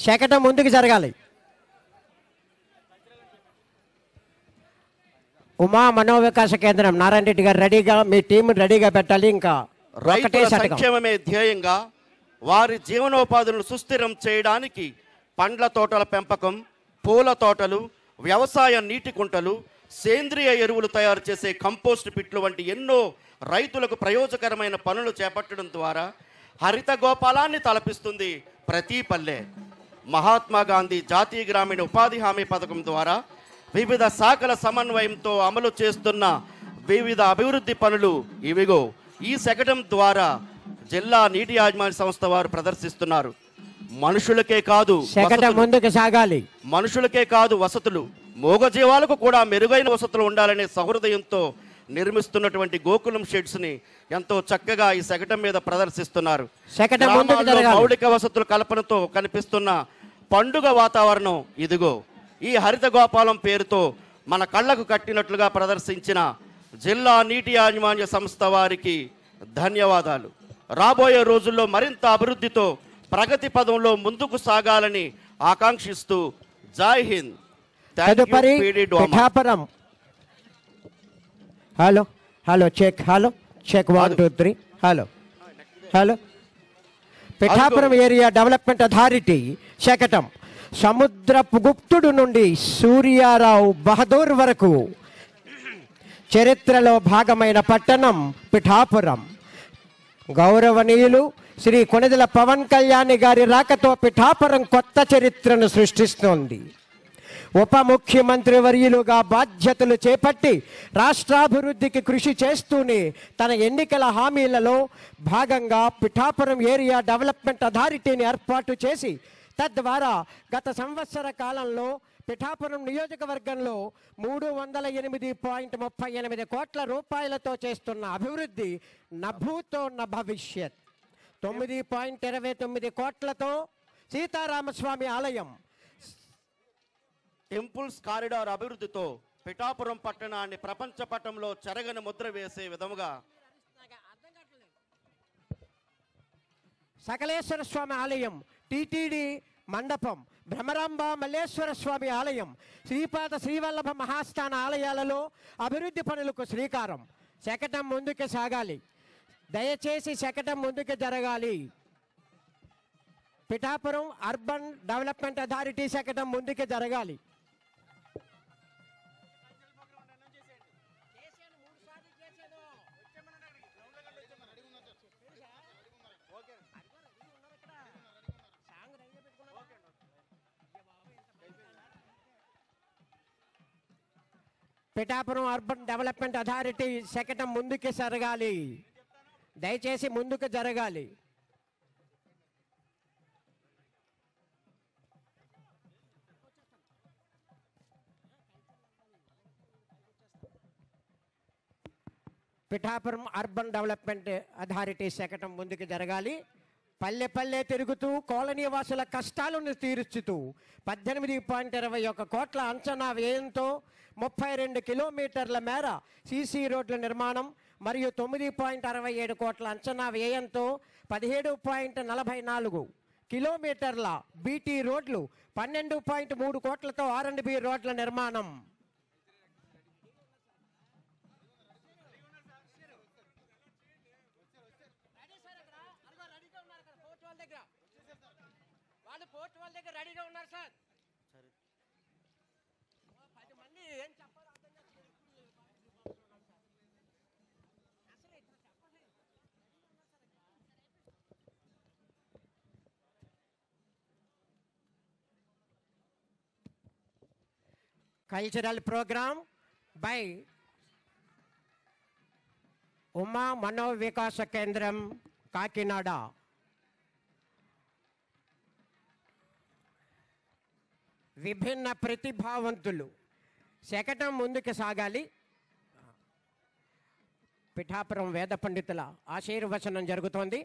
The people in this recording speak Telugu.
శకటం ముందుకు జరగాలి. ఉమా మనోవికాస కేంద్రం నారాయణ రెడ్డి గారు రెడీగా, మీ టీం రెడీగా పెట్టాలి. ఇంకా రైతుల సంక్షేమమే ధ్యేయంగా వారి జీవనోపాధులను సుస్థిరం చేయడానికి పండ్ల తోటల పెంపకం, పూల తోటలు, వ్యవసాయ నీటి కుంటలు, సేంద్రియ ఎరువులు తయారు చేసే కంపోస్ట్ పిట్లు వంటి ఎన్నో రైతులకు ప్రయోజకరమైన పనులు చేపట్టడం ద్వారా హరిత గోపాలాన్ని తలపిస్తుంది ప్రతి పల్లె. మహాత్మా గాంధీ జాతీయ గ్రామీణ ఉపాధి హామీ పథకం ద్వారా వివిధ శాఖల సమన్వయంతో అమలు చేస్తున్న వివిధ అభివృద్ధి పనులు ఇవిగో ఈ శకటం ద్వారా జిల్లా నీటి యాజమాన్య సంస్థ వారు ప్రదర్శిస్తున్నారు. మనుషులకే కాదు ముందుకు సాగాలి, మనుషులకే కాదు వసతులు, మూగజీవాలకు కూడా మెరుగైన వసతులు ఉండాలనే సహృదయంతో నిర్మిస్తున్నటువంటి గోకులం షెడ్స్ ని ఎంతో చక్కగా ఈ శకటం మీద ప్రదర్శిస్తున్నారు. మౌలిక వసతుల కల్పనతో కనిపిస్తున్న పండుగ వాతావరణం ఇదిగో ఈ హరిత గోపాలం పేరుతో మన కళ్ళకు కట్టినట్లుగా ప్రదర్శించిన జిల్లా నీటి యాజమాన్య సంస్థ వారికి ధన్యవాదాలు. రాబోయే రోజుల్లో మరింత అభివృద్ధితో ప్రగతి పదంలో ముందుకు సాగాలని ఆకాంక్షిస్తూ Jai Hind. Pithapuram hello hello check hello check 1 2 3 hello hello Pithapuram area development authority శకటం సముద్రపు గుప్తుడు నుండి సూర్యారావు బహదూర్ వరకు చరిత్రలో భాగమైన పట్టణం పిఠాపురం. గౌరవనీయులు శ్రీ కొణిదెల పవన్ కళ్యాణ్ గారి రాకతో పిఠాపురం కొత్త చరిత్రను సృష్టిస్తోంది. ఉప ముఖ్యమంత్రి వర్యులుగా బాధ్యతలు చేపట్టి రాష్ట్రాభివృద్ధికి కృషి చేస్తూనే తన ఎన్నికల హామీలలో భాగంగా పిఠాపురం ఏరియా డెవలప్మెంట్ అథారిటీని ఏర్పాటు చేసి తద్వారా గత సంవత్సర కాలంలో పిఠాపురం నియోజకవర్గంలో 308.38 కోట్ల రూపాయలతో చేస్తున్న అభివృద్ధి నభూతో నభవిష్యత్. 9.29 కోట్లతో సీతారామస్వామి ఆలయం, టెంపుల్స్ కారిడార్ అభివృద్ధితో పిఠాపురం పట్టణాన్ని ప్రపంచ పటంలో చెరగని ముద్ర వేసే విధముగా సకలేశ్వర స్వామి ఆలయం, టిటిడి మండపం, భ్రమరాంబ మల్లేశ్వర స్వామి ఆలయం, శ్రీపాద శ్రీవల్లభ మహాస్థాన ఆలయాలలో అభివృద్ధి పనులకు శ్రీకారం. శకటం ముందుకు సాగాలి, దయచేసి శకటం ముందుకు జరగాలి. పిఠాపురం అర్బన్ డెవలప్మెంట్ అథారిటీ శకటం ముందుకు జరగాలి. పిఠాపురం అర్బన్ డెవలప్మెంట్ అథారిటీ శకటం ముందుకు జరగాలి, దయచేసి ముందుకు జరగాలి. పిఠాపురం అర్బన్ డెవలప్మెంట్ అథారిటీ శకటం ముందుకు జరగాలి. పల్లె పల్లె తిరుగుతూ కాలనీ వాసుల కష్టాలను తీర్చుతూ 18.21 కోట్ల అంచనా వ్యయంతో 32 కిలోమీటర్ల మేర సీసీ రోడ్ల నిర్మాణం మరియు 9.67 కోట్ల అంచనా వ్యయంతో 17.44 కిలోమీటర్ల బీటీ రోడ్లు, 12.3 కోట్లతో R&B రోడ్ల నిర్మాణం. Cultural program by Uma Manovikasa Kendram, Kakinada. విభిన్న ప్రతిభావంతులు శకటం ముందుకు సాగాలి. పిఠాపురం వేద పండితుల ఆశీర్వచనం జరుగుతోంది.